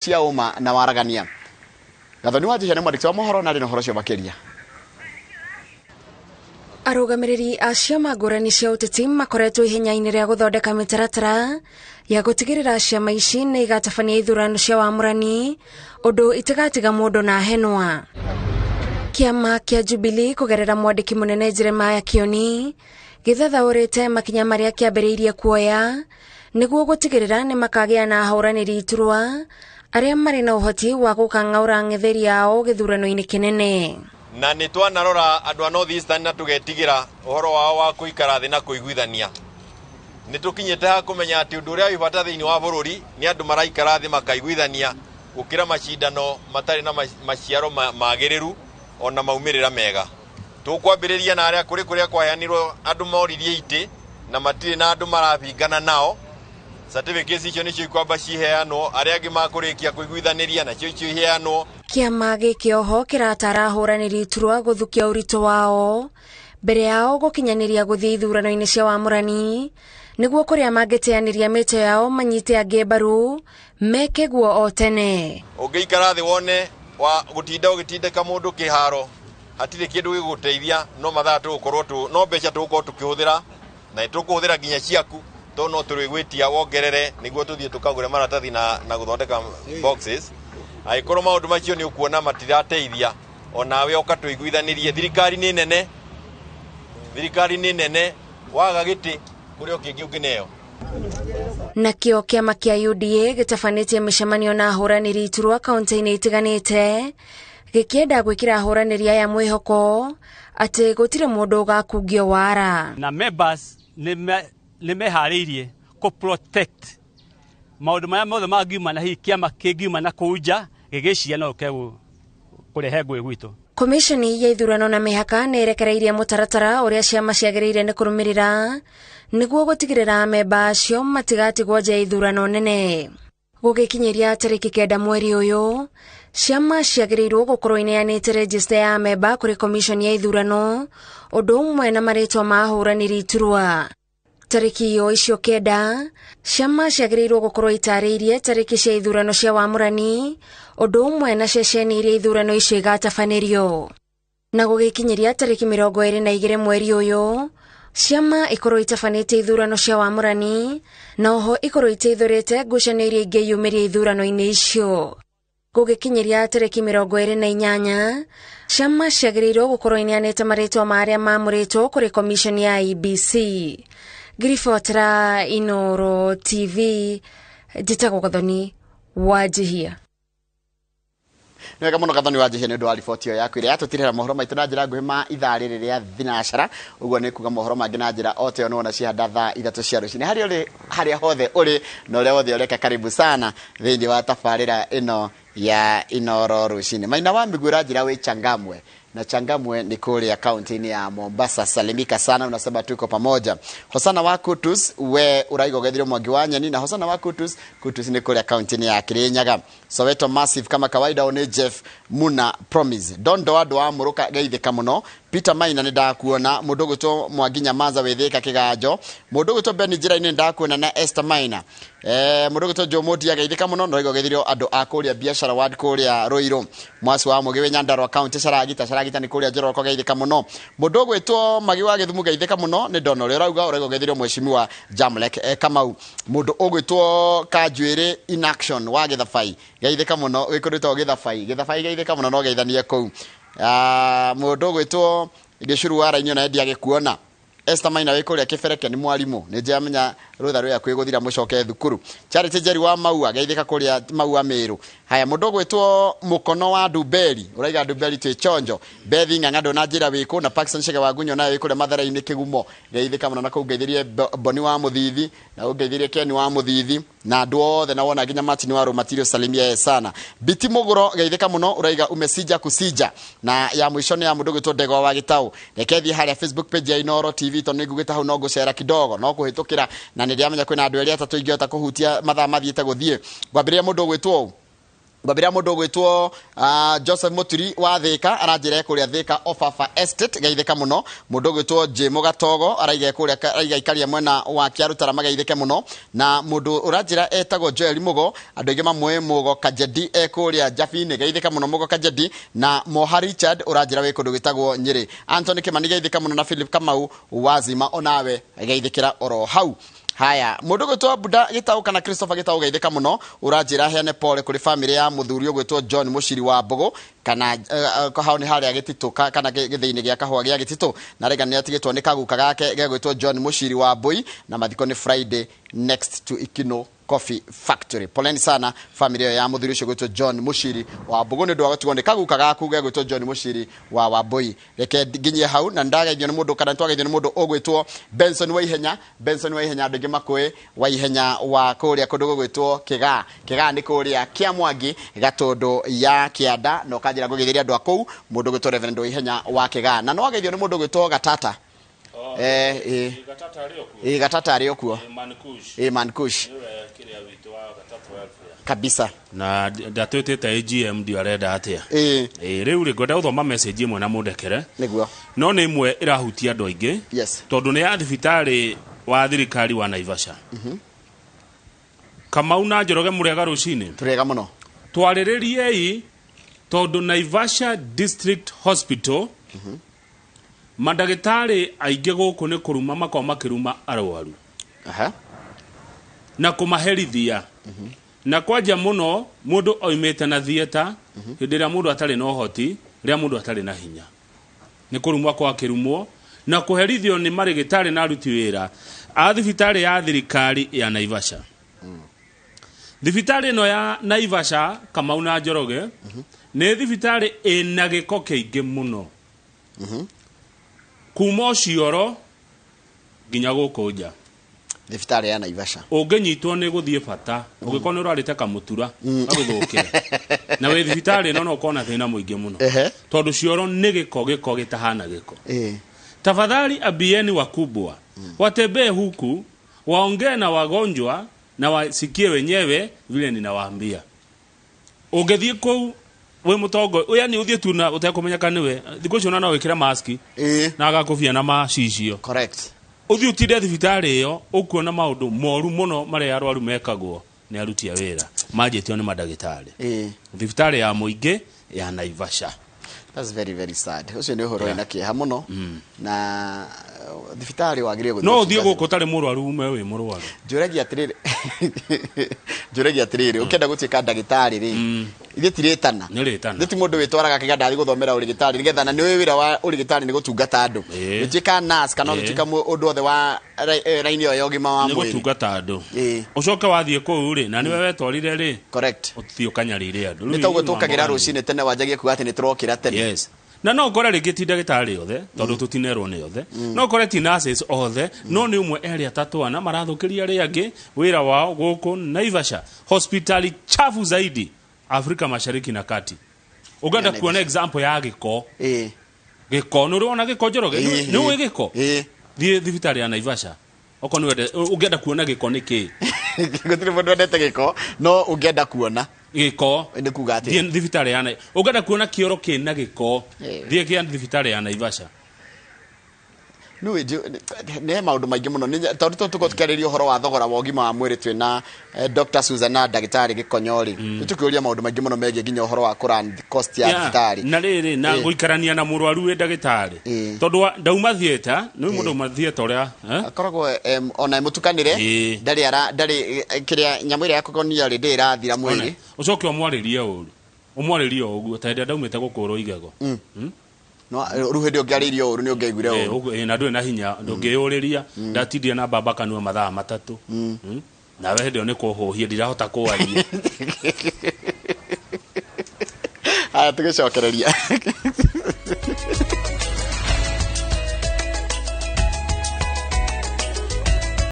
cia uma na waragania gathoni wa jehane mwandiki wa mohoro na rino horo cio makiria arugamiriri a ciama ngũrani cia ũteti makoretwo ihenya-inĩ rĩa gũthondeka mĩtaratara ya gũtigĩrĩra ciama ici nĩ igatabania ithurano cia wamũrani ũndũ itigatiga mũndũ na henwa. Kĩama kĩa Jubilee kũgerera mwandĩki mũnene Jeremiah Kioni gĩthathaũrĩte makinya marĩa kĩambĩrĩirie kuoya nĩguo gũtigĩrĩra nĩ makagĩa na ahũranĩri iturwa arĩa marĩ na ũhoti wa gũkang'aũra ng'etheri yao gĩthurano-inĩ kĩnene. Na nĩ twanarora andũ a North Eastern na tũgetigĩra ũhoro wao wa kũikara thĩ na kũiguithania. Nĩ tũkinyĩte ha kũmenya atĩ ũndũ ũrĩa wĩbata thĩinĩ wa bũrũri nĩ andũ maraikara thĩ makaiguithania gũkĩra macindano matarĩ na maciaro magĩrĩru ona maumĩrĩra mega. Tũkwambĩrĩria na arĩa kũrĩa kwaheanirwo andũ moririe itĩ na matirĩ na andũ marabingana nao. Certificates icio nĩcio ikwamba ciheanwo, arĩa angĩ makũrĩkia kũiguithanĩria nacio icio iheanwo. Kĩama gĩkĩ oho kĩratara ahũranĩri iturwa gũthukia ũritũ wao mbere yao gũkinyanĩria gũthiĩ ithurano-inĩ cia wamũrani nĩguo kũrĩa mangĩteanĩria mĩto yao manyite angĩ mbaru meke guo o tene. Ũngĩikara thĩ wone wa gũtinda ũgĩtindĩka mũndũ kĩharo hatirĩ kĩndũ gĩgũteithia, no mathaa tũgũkorwo no mbeca tũgũkorwo tũkĩhũthĩra na tũkũhũthĩra nginya ciaku to no tũrĩgwĩtia wongerere nĩguo tũthiĩ tũkagũre maratathi na gũthondeka boxes. Aikorwo maũndũ macio nĩ ũkuona matirateithia onawe ũkatũiguithanĩrie. Thirikari nĩ nene waga gĩtĩ kũrĩa ũkĩngĩ ũngĩneo. Nakĩo kĩama kĩa UDA gĩtabanĩtie mĩcemanio na ahũranĩri iturwa kaunti-inĩ itiganĩte gĩkĩenda gwĩkĩra ahũranĩri aya mwĩhoko atĩ gũtirĩ mũndũ ũgakungio wara. Na members nĩ meharĩirie kũ protect maũndũ marĩa mothe mangiuma na hihi kĩama kĩngiuma na kũnja gĩgĩcia no kũrehe ngũĩ gwitũ. Komishoni ya ithurano na mĩhaka nĩ ĩrekereirie mũtaratara ũrĩa ciama ciagĩrĩire nĩ kũrũmĩrĩra nĩguo gũtigĩrĩra amemba acio matigatigwo nja ya ithurano nene. Gũgĩkinyĩria tarĩki 9 mweri ũyũ, ciama ciagĩrĩirwo gũkorwo ineanĩte register ya amemba kũrĩ komishoni ya ithurano ũndũ ũmwe na marĩtwa ma ahũranĩri iturwa. Tarĩki icio 9, ciama ciagĩrĩirwo gũkorwo itarĩirie tarĩki cia ithurano cia wamũrani ũndũ ũmwe na ceceni iria ithurano icio igatabanĩrio. Na gũgĩkinyĩria tarĩki 22 mweri ũyũ, ciama ikorwo itabanĩte ithurano cia wamũrani na oho ikorwo iteithũrĩte ngucanio iria ingĩyumĩria ithurano-inĩ icio. Gũgĩkinyĩria tarĩki 28, ciama ciagĩrĩirwo gũkorwo ineanĩte marĩtwa ma arĩa mamũrĩtwo kũrĩ komishoni ya IEBC. Grifotera Inoro TV njĩtagwo Gathoni wa Jehia. Nĩwega mũno Gathoni wa Jehia nĩ ũndũ wa riboti ĩyo yaku ĩrĩa yatũtirĩra mohoro maitũ na njĩra nguhĩ ma ithaa rĩrĩ rĩa thinacara. Ũguo nĩ kuga mohoro mangĩ na njĩra o teyo nĩwona cihanda thaa 3 cia rũcinĩ. Harĩa hothe ũrĩ na ũrĩa wothe ũreka karibu sana thĩinĩ wa tabarĩra ĩno ya Inoro rũcinĩ. Maina wa Migura njĩra wĩ Changamwe. Na Changamwe ni kule kaunti ya Mombasa. Salimika sana, unasema tuko pamoja. Hosana wa Kutus, we uraigo gethiro mwangi wa nyani. Na Hosana wa Kutus ni kule kaunti ya Kirinyaga. Soweto Massive kama kawaida one Jeff Muna Promise. Dondo wa muruka geithika muno. Peter Maina ni ndakuona. Mudogo to Mwaginya Maza wetheka kigajo. Mudogo to Beni Jira ni ndakuona na Esther Maina. Mudogo to Jomoti ya geithika muno. Uraigo gethiro ado akoli ya biashara wadi koli ya Roiro. Mwasu wa Mugewe Nyandaro kaunti Saragita ni kuli ya Jero kwa geithika muno. Mudogo eto magiwa gethumu geithika muno. Ni dono lera uga uraigo gethiro mheshimiwa Jamlek. Kama mudogo eto Kajwere in action wa Gethafai. Geithika muno wikurito Gethafai geithika muno no geithanie kou. Mudogo eto Geshuru wara inyo na edia gekuona. Esther Maina wekuria kifereke ni mwalimu ni jamenya rutha rwa kwiguthira mucoke thukuru. Charity Jerry wa Maua geithika kuria Maua Meru. Haya mudogo eto Mukono wa Dubeli uraiga Dubeli twe chonjo Bethi ng'ang'ado na njira wiku na Paxson Shega wa Gunyo nayo wikuria Mathara-ini Kigumo geithika muno na kugeithirie Boni wa Muthithi na ugeithirie Ken wa Muthithi na andu othe na wona nginya Martin wa Material salimia sana. Biti Muguro geithika muno uraiga umesija kusija na ya mwisho ni ya mudogo eto Ndegwa wa Gitau. Rekethi haria Facebook page ya Inoro TV to nigugita hau no gucera kidogo no kuhitukira na ndiamenya kwina andu eria atatu ingiota kuhutia mathaa mathiite guthie. Ngwambiria mundu gwitwo Babira mundu gwitwo Joseph Muturi wa Thika aranjira kuria Thika Ofafa Estate gaitheka muno. Mundu gwitwo Jimo Gatogo araiga kuria ikaria mwena wa Kiarutara magaitheke muno. Na mundu uranjira etagwo Joel Mugo andu aingi mamwe Mugo Kajedi kuria Jafine gaitheka muno Mugo Kajedi. Na Moha Richard uranjira we kundu gwitagwo Nyeri. Anthony Kimani gaitheka muno na Philip Kamau wazima onawe gaithekera oro hau. Haya mundu gwitwo Buda Gitau kana Christopher Gitau gaitheka muno uranjira heane pole kuri family ya muthuri gwitwo John Mushiri wa Mbogo kana hao ni haria gitituka kana githiini gya kahwa gya gititu na rega ni atigitwo ni kaguka gake gwitwo John Mushiri wa Mbui na mathiko ni Friday next to Ikino Coffee Factory. Poleni sana familia ya muthuri ucio gwitwo John Mushiri wa Mbogo ni ndwa gatugo ni kaguka gaku gwitwo John Mushiri wa Wambui. Reke nginye hau na ndagaithio ni mundu kana twagaithio ni mundu ogwitwo Benson Waihenya andu makwe Waihenya wa kuria kundu gwitwo Kiga ni kuria kia Mwangi Gatundu ya Kianda no kanjira gugithiria andu akou mundu gwitwo Reverend Waihenya wa Kiga na no agaithio ni mundu gwitwo Gatata Gatata ari okuo Mankush kabisa na ndatwitite AGM ndio arenda atia riu ri ngoda uthoma message imwe na mundekere niguo no ni imwe irahutia andu aingi tondu ni ya thibitari wa thirikari wa Naivasha Kamau na Njoroge murega rucini turega muno twaririei tondu Naivasha District Hospital mandagitari aingi guku ni kuruma makao makiruma arwaru na kumaherithia na kwaja muno mundu oimete na theater hindira mundu atari na uhoti ria mundu atari na hinya ni kurumwa kwa kirumwo na kuherithio ni marigitari na aruti wira a thibitari ya thirikari ya Naivasha thibitari no ya Naivasha Kamau na Njoroge ni thibitari ina giko kiingi muno kuma cioro nginya guku nja thibitari ya Naivasha ungenyitwo ni guthie bata ugikona urarite kamutura aguthukia na we thibitari no ukona thina muingi muno tondu cioro ni giko gitahana giko tafadhali abieni wakubwa watembee huku waongee na wagonjwa na wasikie wenyewe vile ninawaambia ungethie kou we mutongo yani uthie tu na utakumenya kaniwe thiko cio na wikira mask na agakufia na macicio correct uthie utinde thibitari iyo ukuona maundu moru muno mari arwaru mekagwo ni aruti a wira majitio ni madagitari thibitari ya muingi ya Naivasha. That's very very sad. Ucio ni uhoro ina kieha muno na thibitari wagire guthie no uthie guku tari murwaru ume we murwaru njuregi atiriri ukenda gutika ndagitari ri ithie tiretana thiti mundu witwaraga kiganda thi guthomera urigitari nigetha na niwe wira wa urigitari ni gutungata andu utika nurse kana utika undu othe wa raini yo yogima wa mwiri ni gutungata andu ucoka wathie ku ri na niwe wetwarire ri correct uthio kanyarire andu ni togo tukagira rucine tene wanjagie kuga ati ni turokira tene na no kore rigi ti ndagitari othe tondu tutinerwo ni othe no kore ti nurses othe no ni umwe eri atatu ana marathukiria ri angi wira wao guku Naivasha hospitali chafu zaidi Afrika Mashariki na Kati uganda kuona example ya giko giko no ruona giko Njoroge ni we giko thie thibitari ya Naivasha oko ni ugenda kuona giko niki gutire mundu ndete giko no ugenda kuona giko ndi kuga ati thie thibitari ya ugenda kuona kioro kina giko thie kia thibitari ya Naivasha no ne maundu maingi muno ni tondu tuko tukariria uhoro wa thogora wa ugima wa mwiri twina Dr. Susanna Dagitari Gikonyori tukiuria maundu maingi muno megie nginya uhoro wa kuran cost ya thibitari na riri na guikarania na murwaru we ndagitari tondu ndauma theater ni mundu ma theater uria akoragwo ona mutukanire ndari kiria nyamwire yakokonia ri ndira thira mwiri ucoke omwariria umwariria uguo ta ndaumite gukuro igego no ruhende ongaririo uru ni ongeigure uru na ndwe na hinya ndungiyuriria ndatindie na baba kanua mathaa matatu na we hende ni kuhuhia ndirahota kuwaria aya tugicokereria